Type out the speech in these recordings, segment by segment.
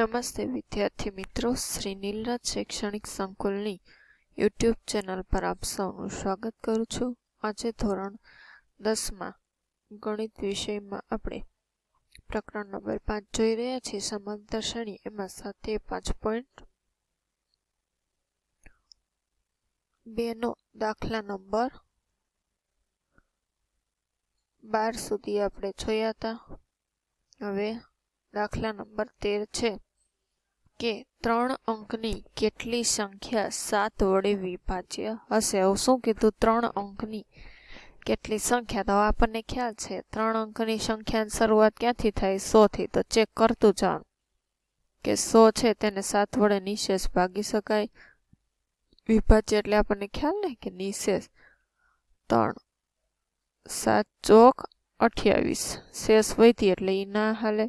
નમસ્તે વિદ્યાર્થી મિત્રો, શ્રી નીલરાજ શૈક્ષણિક સંકુલની યુટ્યુબ ચેનલ પર આપ સૌનું સ્વાગત કરું છું. આજે ધોરણ 10માં ગણિત વિષયમાં આપણે પ્રકરણ નંબર 5 જોઈ રહ્યા છીએ, સમાંતર શ્રેણી. એમાં સ્વાધ્યાય 5.2 નો દાખલા નંબર 12 સુધી આપણે જોયા હતા. હવે દાખલા નંબર 13 છે કે 3 અંકની કેટલી સંખ્યા 7 વડે વિભાજ્ય હશે. હવે શું કીધું? 3 અંકની કેટલી સંખ્યા. તો આપણને ખ્યાલ છે 3 અંકની સંખ્યાની શરૂઆત ક્યાંથી થાય? 100 થી. તો ચેક કરતું જવાનું કે 100 છે તેને 7 વડે નિશેષ ભાગી શકાય. વિભાજ્ય એટલે આપણને ખ્યાલ ને કે નિશેષ. 3 7 ચોક 28, શેષ વધી એટલે એ ના હાલે.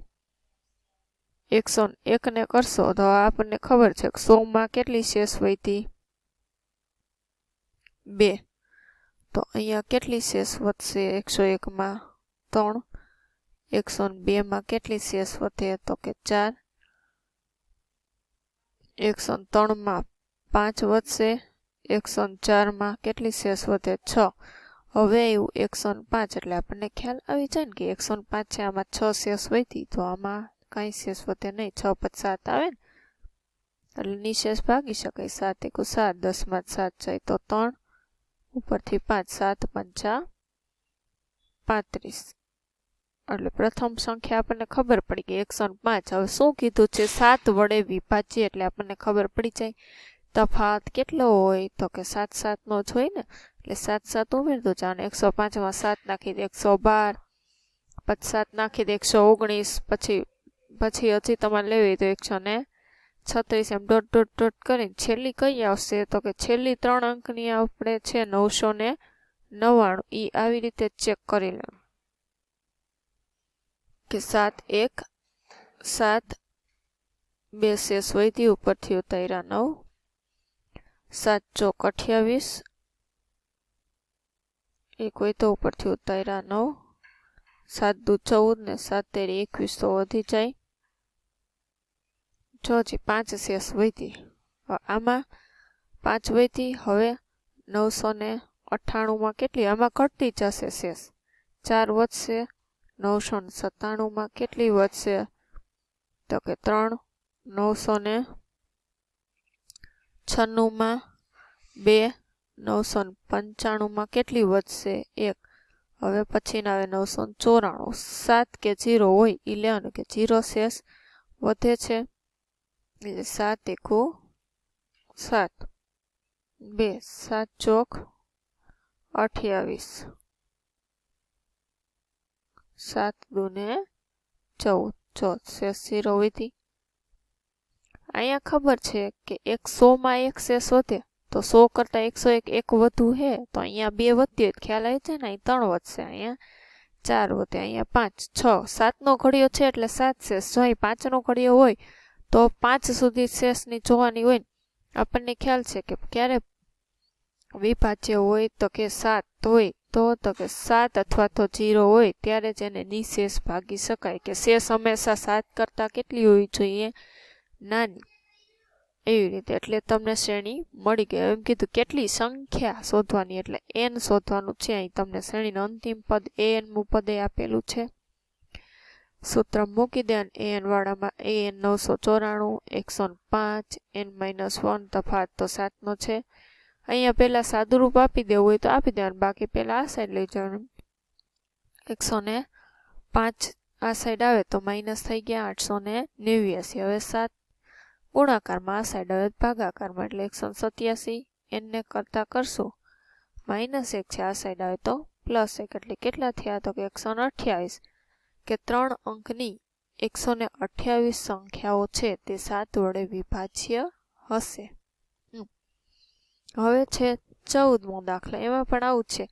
101 ને કરશો તો આપણને ખબર છે કે 100 માં કેટલી શેષ વધી? 2. તો અહીંયા કેટલી શેષ વધશે? 101 માં 3. 102 માં કેટલી શેષ વધે? તો કે 4. 103 માં 5 વધશે. 104 માં કેટલી શેષ વધે? 6. હવે એવું 105 એટલે આપણને ખ્યાલ આવી જાય ને કે 105 છે, આમાં 6 શેષ વધી, તો આમાં કાંઈ શેષ વધે નહીં. 6 + 7 આવે ને એટલે નિશેષ ભાગી શકાય. 7 × 7, 10 માં 7 જાય તો 3, ઉપરથી 5, 7 × 5 = 35. એટલે પ્રથમ સંખ્યા આપણને ખબર પડી કે 105. હવે શું કીધું છે? 7 વડે વિભાજ્ય એટલે આપણને ખબર પડી જાય. તફાત કેટલો હોય? તો કે 7 7 નો જ હોય ને, એટલે 7 7 ઉમેરતું જવાનું. 105 માં 7 નાખી દે 112, પછી 7 નાખી દે 119, પછી હજી તમારે લેવી તો 136, એમ ડોટ ડોટ ડોટ કરીને છેલ્લી કઈ આવશે? તો કે છેલ્લી 3 અંકની આપણે છે 999. એ આવી રીતે ચેક કરી લેવાનું કે 7 1 7, 2 શેષ વધી, ઉપરથી ઉતાર્યા 9, 7 ચોક 28, એક હોય તો ઉપરથી ઉતાર્યા 9, 7 દુ 14 ને 7 તેરી 21 તો વધી જાય. જો હજી 5 શેષ વધી, આમાં 5 વધી. હવે 998 માં કેટલી? આમાં ઘટતી જશે શેષ. 4 વધશે. 997 માં કેટલી વધશે? તો કે 3. 996 માં 2. 995 માં કેટલી વધશે? 1. હવે પછીના આવે 994. 7 કે 0 હોય એ લેવાનું કે 0 શેષ વધે છે, એટલે 7 × 7, 2, 7 ચોક 28, 7 દુ ને 14, શેષ 0 વધી. અહીંયા ખબર છે કે 100 માં 1 શેષ વધે તો 100 કરતાં 101 1 વધુ હે, તો અહીંયા 2 વધતી હોય ખ્યાલ આવી જાય ને. અહીં 3 વધશે, અહીંયા 4 વધે, અહીંયા 5, 6, 7 નો ઘડિયો છે એટલે 7 શેષ. જો અહીં 5 નો ઘડિયો હોય તો 5 સુધી શેષની જોવાની હોય ને. આપણને ખ્યાલ છે કે ક્યારે વિભાજ્ય હોય તો કે 7 હોય તો કે 7 અથવા તો 0 હોય ત્યારે જ એને નિશેષ ભાગી શકાય. કે શેષ હંમેશા 7 કરતાં કેટલી હોવી જોઈએ? નાની. એવી રીતે એટલે તમને શ્રેણી મળી ગઈ. એમ કીધું કેટલી સંખ્યા શોધવાની, એટલે n શોધવાનું છે. અહીં તમને શ્રેણીનું અંતિમ પદ an મું પદે આપેલું છે. સૂત્ર મૂકી દે. an વાળામાં an 994, 105, n-1 તફાત તો 7 નો છે. અહીંયા પહેલા સાદુરૂપ આપી દેવું હોય તો આપી દેવાનું, બાકી પહેલા આ સાઈડ લઈ જવાનું. 105 આ સાઈડ આવે તો માઇનસ થઈ ગયા 889. હવે 7 ગુણાકારમાં, આ સાઈડ આવે ભાગાકારમાં, એટલે 187. n ને કરતા કરશું -1 છે, આ સાઈડ આવે તો +1, એટલે કેટલા થયા? તો કે 128. કે 3 અંકની 128 સંખ્યાઓ છે તે 7 વડે વિભાજ્ય હશે. હવે છે 14મો દાખલો. એમાં પણ આવું છે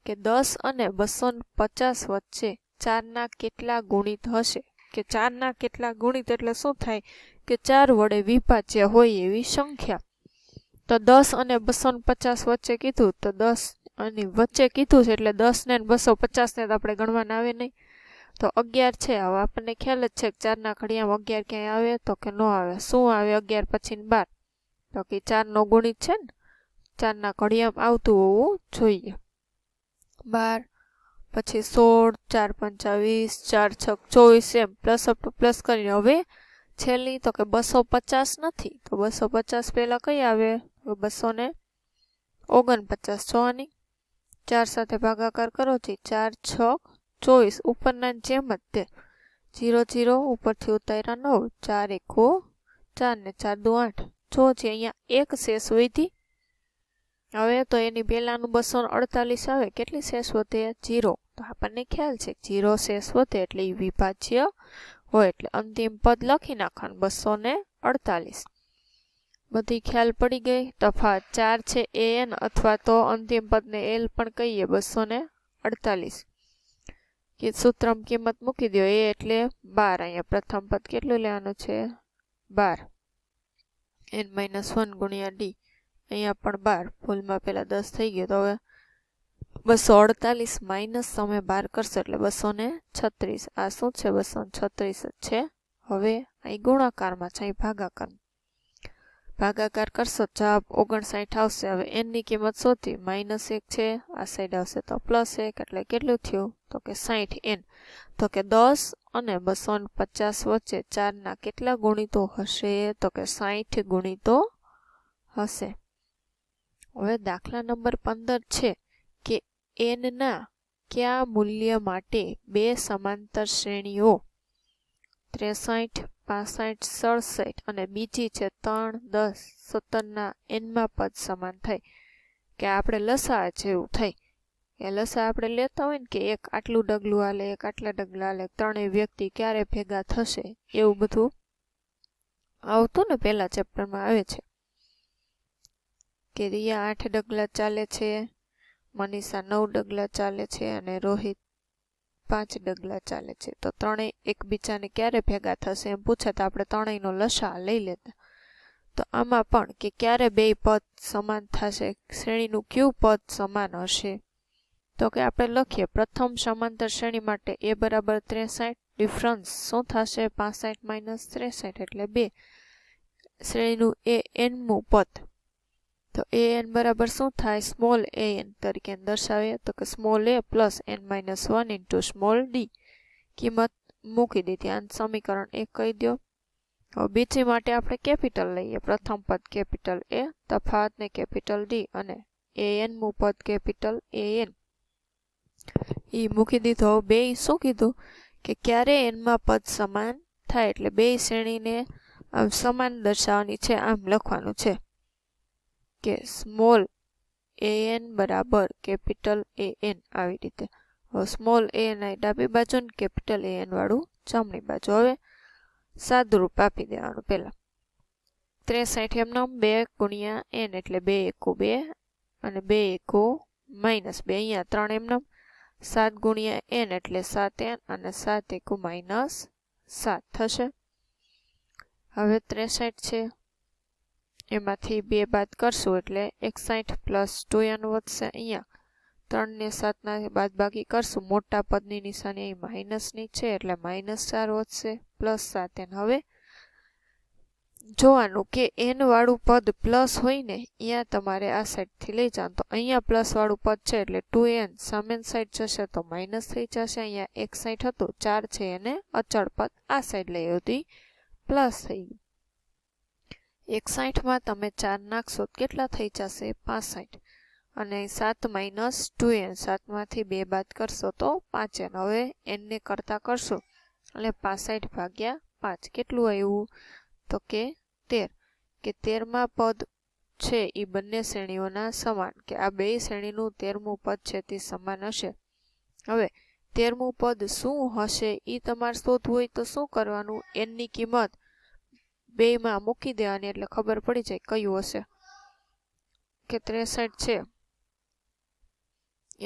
કે 10 અને 250 વચ્ચે 4 ના કેટલા ગુણિત હશે? કે 4 ના કેટલા ગુણિત એટલે શું થાય? કે 4 વડે વિભાજ્ય હોય એવી સંખ્યા. તો 10 અને 250 વચ્ચે કીધું તો 10 અને વચ્ચે કીધું છે એટલે 10 ને 250 ને તો આપણે ગણવાના આવે નહીં. તો 11 છે. હવે આપણને ખ્યાલ જ છે કે 4ના ઘડિયામાં 11 ક્યાંય આવે તો કે ન આવે. શું આવે 11 પછી 12? તો કે 4નો ગુણિત છે ને, 4ના ઘડિયામાં આવતું હોવું જોઈએ. 12 પછી 16, 4 પંચા 20, 4 છક 24 એમ પ્લસ અપ ટુ પ્લસ કરીને. હવે છેલ્લી તો કે 250 નથી, તો 250 પહેલા કઈ આવે? 249 જોવાની. 4 સાથે ભાગાકાર કરો છે. 4 છક 24 ઉપરના જેમ જ તે 0 0 ઉપરથી ઉતાર્યા 9, 4 એકો 4 ને 4 દુ 8. જો છે અહીંયા એક શેષ વધી. હવે તો એની પહેલાનું 248 આવે. કેટલી શેષ વધે? 0. તો આપણને ખ્યાલ છે 0 શેષ વધે એટલે એ વિભાજ્ય હોય, એટલે અંતિમ પદ લખી નાખવાનું 248. બધી ખ્યાલ પડી ગઈ. તફાવત 4 છે an અથવા તો અંતિમ પદને l પણ કહીએ 248. કે સૂત્રમાં કિંમત મૂકી દો. એ એટલે 12. અહીંયા પ્રથમ પદ કેટલું લેવાનું છે? 12. n-1 ગુણ્યા d. અહીંયા પણ 12. ભૂલમાં પહેલા 10 થઈ ગયો. તો હવે 248 માઇનસ તમે 12 કરશો એટલે 236. આ શું છે? 236 જ છે. હવે અહીં ગુણાકારમાં છે, અહીં ભાગાકારમાં. ભાગાકાર કરશો જવાબ 59 આવશે. હવે n ની કિંમત શોધી. -1 છે, આ સાઈડ આવશે તો +1 એટલે કેટલું થયું? તો કે 60 n. તો કે 10 અને 250 વચ્ચે 4ના કેટલા ગુણિતો હશે? તો કે 60 ગુણિતો હશે. હવે દાખલા નંબર 15 છે કે n ના કયા મૂલ્ય માટે બે સમાંતર શ્રેણીઓ 63, 65, 67 અને બીજી છે 3, 10, 17ના nમાં પદ સમાન થાય? કે આપણે લસા જેવું થાય. એ લસા આપણે લેતા હોય ને કે એક આટલું ડગલું હાલે, એક આટલા ડગલા હાલે, ત્રણેય વ્યક્તિ ક્યારે ભેગા થશે, એવું બધું આવતું ને પહેલા ચેપ્ટરમાં આવે છે. કે રિયા 8 ડગલા ચાલે છે, મનીષા 9 ડગલા ચાલે છે અને રોહિત 5 ડગલા ચાલે છે. તો ત્રણેય એકબીજાને ક્યારે ભેગા થશે એમ પૂછે તો આપણે ત્રણેયનો લસા લઈ લેતા. તો આમાં પણ કે ક્યારે બે પદ સમાન થશે, શ્રેણીનું કયું પદ સમાન હશે? તો કે આપણે લખીએ પ્રથમ સમાંતર શ્રેણી માટે a બરાબર 63. ડિફરન્સ શું થશે? 65 - 63 એટલે 2. શ્રેણીનું an-મું પદ. તો an બરાબર શું થાય? સ્મોલ an તરીકે દર્શાવીએ તો કે small a plus n-1 into small d. કિંમત મૂકી દીધી. આ સમીકરણ 1 કહી દો. હવે બીજી માટે આપણે કેપિટલ લઈએ. પ્રથમ પદ કેપિટલ A, તફાવતને કેપિટલ D અને an-મું પદ કેપિટલ an. એ મૂકી દીધો. હવે બે શું કીધું કે ક્યારે n-માં પદ સમાન થાય એટલે બે શ્રેણીને આમ સમાન દર્શાવવાની છે, આમ લખવાનું છે કે સ્મોલ an બરાબર કેપિટલ an આવી રીતે. હવે સ્મોલ an ડાબી બાજુ ને કેપિટલ an વાળું જમણી બાજુ. હવે સાદુરૂપ આપી દેવાનું. પહેલા 63 એમનામ 2 ગુણ્યા n એટલે 2 એકુ 2 અને 2 એકુ -2. અહીંયા 3 એમનામ 7 ગુણ્યા n એટલે 7n અને 7 એકુ -7 થશે. હવે 63 છે, એમાંથી 2 બાદ કરશું એટલે 61 પ્લસ 2n વધશે. અહીંયા 3 ને 7ના બાદ બાકી કરશું. મોટા પદની નિશાની અહીં માઇનસની છે એટલે -4 વધશે પ્લસ 7n. હવે જોવાનું કે n વાળું પદ પ્લસ હોય ને અહીંયા તમારે આ સાઈડથી લઈ જવાનું. તો અહીંયા પ્લસ વાળું પદ છે એટલે 2n સામેની સાઈડ જશે તો માઇનસ થઈ જશે. અહીંયા 61 હતું, 4 છે એને અચળ પદ આ સાઈડ લઈ આવતી પ્લસ થઈ ગયું. 61માં તમે 4 નાખશો કેટલા થઈ જશે? 65 અને 7 માઇનસ 2n, 7માંથી 2 બાદ કરશો તો 5n. હવે n ને કરતા કરશો એટલે 65 ભાગ્યા 5 કેટલું આવ્યું? તો કે 13. કે 13માં પદ છે એ બંને શ્રેણીઓના સમાન, કે આ બે શ્રેણીનું 13મું પદ છે તે સમાન હશે. હવે 13મું પદ શું હશે એ તમારે શોધવું હોય તો શું કરવાનું? n ની કિંમત બેમાં મૂકી દેવાની એટલે ખબર પડી જાય કયું હશે. કે 63 છે,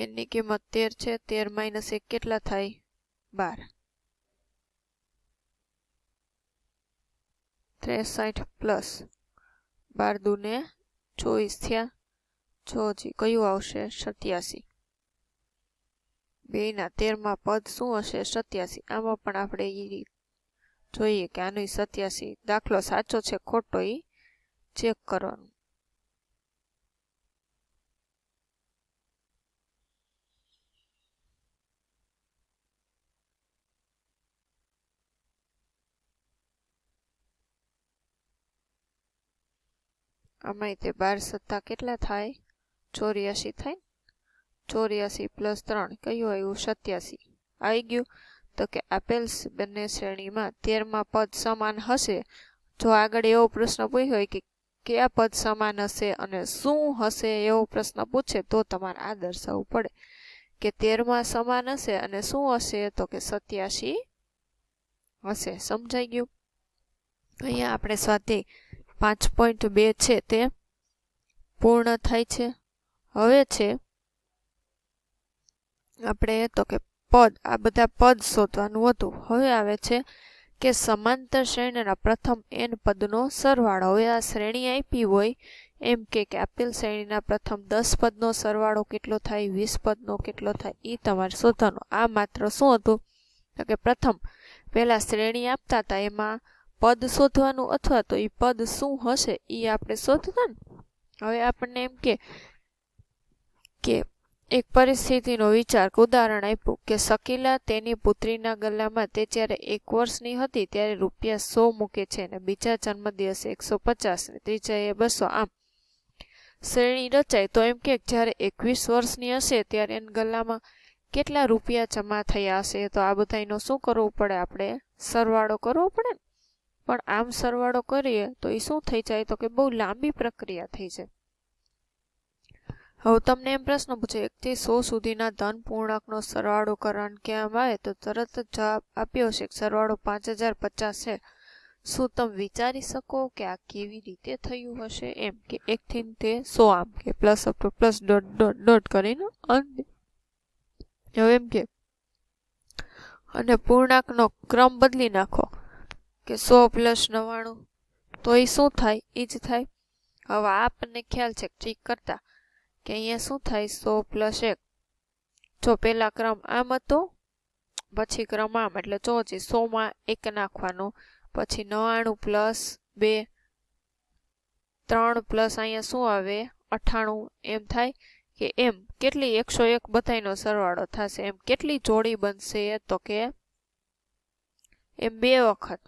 n ની કિંમત 13 છે, 13 - 1 કેટલા થાય? 12. 63 પ્લસ 12 દુને 24 થયા. 6 કયું આવશે? 87. બેયના 13માં પદ શું હશે? 87. આમાં પણ આપણે એ જોઈએ કે આનું 87 દાખલો સાચો છે ખોટો એ ચેક કરવાનું. આમાં તે 12 સત્તા કેટલા થાય? 84 થાય. 84 + 3 કયું આવ્યું? 87 આવી ગયું. તો કે આપેલ બંને શ્રેણીમાં 13માં પદ સમાન હશે. જો આગળ એવો પ્રશ્ન પૂછ્યો હોય કે કયા પદ સમાન હશે અને શું હશે એવો પ્રશ્ન પૂછે તો તમારે આ દર્શાવવું પડે કે 13માં સમાન હશે અને શું હશે? તો કે 87 હશે. સમજાઈ ગયું? અહીંયા આપણે સ્વાધ્યાય 5.2 છે તે પૂર્ણ થાય છે. હવે છે આપણે તો કે પદ, આ બધા પદ શોધવાનું હતું. હવે આવે છે કે સમાંતર શ્રેણીના પ્રથમ n પદનો સરવાળો. હવે આ શ્રેણી આપી હોય એમ કે આપેલ શ્રેણીના પ્રથમ 10 પદનો સરવાળો કેટલો થાય, 20 પદનો કેટલો થાય, એ તમારે શોધવાનું. આ માત્ર શું હતું તો કે પ્રથમ પહેલા શ્રેણી આપતા હતા એમાં પદ શોધવાનું અથવા તો એ પદ શું હશે એ આપણે શોધતા ને. હવે આપણને એમ કે એક પરિસ્થિતિનો વિચાર, ઉદાહરણ આપ્યું કે શકીલા તેની પુત્રીના ગલ્લામાં તે જ્યારે 1 વર્ષની હતી ત્યારે રૂપિયા 100 મૂકે છે અને બીજા જન્મદિવસે 150 ને ત્રીજાએ 200. આમ શ્રેણી રચાય તો એમ કે જ્યારે 21 વર્ષની હશે ત્યારે એના ગલ્લામાં કેટલા રૂપિયા જમા થયા હશે? તો આ બધાનો શું કરવું પડે? આપણે સરવાળો કરવો પડે ને. પણ આમ સરવાળો કરીએ તો એ શું થઈ જાય? તો કે બહુ લાંબી પ્રક્રિયા થઈ જાય. હવે તમને એમ પ્રશ્ન પૂછે 1 થી 100 સુધીના ધન પૂર્ણાંકનો સરવાળો કરવાનું કહેવામાં આવે તો તરત જ જવાબ આપ્યો છે સરવાળો 5050 છે. શું તમે વિચારી શકો કે આ કેવી રીતે થયું હશે? એમ કે 1 થી તે 100 આમ કે plus up to plus dot dot dot કરીને હવે એમ કે અને પૂર્ણાંકનો ક્રમ બદલી નાખો કે 100 + 99 તો એ શું થાય? એ જ થાય. હવે આપણને ખ્યાલ છે ચેક કરતા કે અહીંયા શું થાય? 100 + 1. જો પહેલા ક્રમ આમ હતો પછી ક્રમ આમ એટલે 24. 100માં 1 નાખવાનો પછી 99 + 2 3 પ્લસ અહીંયા શું આવે? 98. એમ થાય કે એમ કેટલી 101 બધાયનો સરવાળો થશે. એમ કેટલી જોડી બનશે? તો કે એમ 2 વખત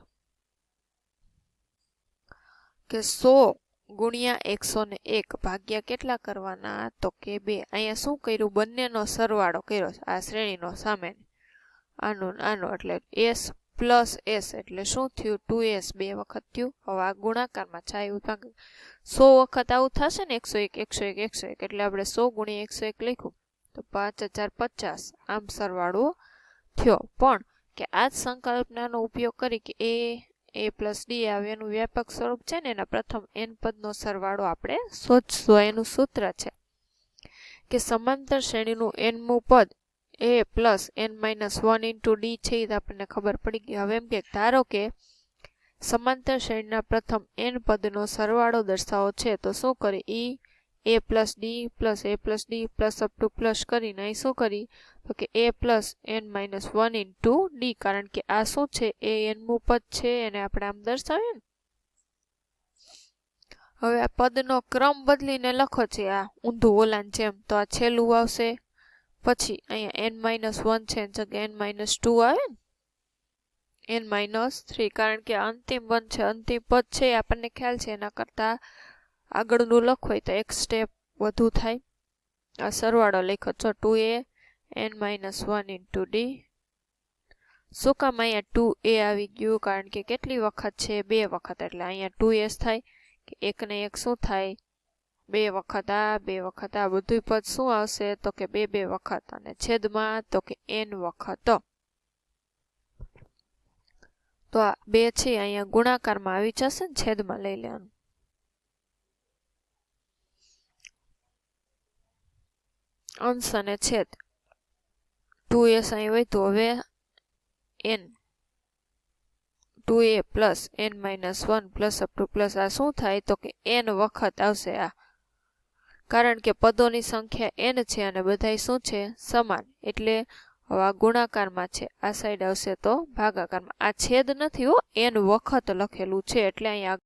કે 100 ગુણ્યા 101 ભાગ્યા કેટલા કરવાના? તો કે 2. અહીંયા શું કર્યું? બંનેનો સરવાળો કર્યો છે આ શ્રેણીનો સામે આનો એટલે s + s એટલે શું થયું? 2s 2 વખત થયું. હવે આ ગુણાકારમાં ચાયું 100 વખત આવું થશે ને 101 101 101 એટલે આપણે 100 ગુણ્યા 101 લખ્યું તો 5050 આમ સરવાળો થયો. પણ કે આ જ સંકલ્પનાનો ઉપયોગ કરી કે a + d આવે એનું વ્યાપક સ્વરૂપ છે ને એના પ્રથમ n પદનો સરવાળો આપણે શોધશું. એનું સૂત્ર છે કે સમાંતર શ્રેણીનું nમું પદ a + n - 1 * d છે એ આપણને ખબર પડી ગઈ. હવે એમ કે ધારો કે સમાંતર શ્રેણીના પ્રથમ n પદનો સરવાળો દર્શાવો છે તો શું કરી? a + d + a + d plus up to plus કરીને અહીં શું કરી? તો કે a + n - 1 * d. કારણ કે આ શું છે? એ nમું પદ છે એને આપણે આમ દર્શાવીએ ને. હવે આ પદનો ક્રમ બદલીને લખો છે આ ઊંધું ઓલાન જેમ તો આ છેલ્લું આવશે. પછી અહીંયા n - 1 છે જગ્યાએ n - 2 આવે ને n - 3 કારણ કે અંતિમ બનશે અંતિમ પદ છે આપણને ખ્યાલ છે એના કરતાં આગળનું લખો તો એક સ્ટેપ વધુ થાય. આ સરવાળો લખો છો 2a n - 1 * d. શું કામ અહીંયા 2a આવી ગયું? કારણ કે કેટલી વખત છે? 2 વખત એટલે અહીંયા 2s થાય કે 1 ને 1 શું થાય? 2 વખત આ 2 વખત આ બધું પદ શું આવશે? તો કે 2 વખત અને છેદમાં તો કે n વખત. તો આ 2 છે અહીંયા ગુણાકારમાં આવી જશે ને છેદમાં લઈ લેવાનું. અંશ અને છેદ 2s અહીં હોય તો હવે n 2a + n - 1 plus up to plus આ શું થાય? તો કે n વખત આવશે આ. કારણ કે પદોની સંખ્યા n છે અને બધાય શું છે? સમાન. એટલે હવે આ ગુણાકારમાં છે, આ સાઈડ આવશે તો ભાગાકારમાં. આ છેદ નથી હો, n વખત લખેલું છે એટલે અહીંયા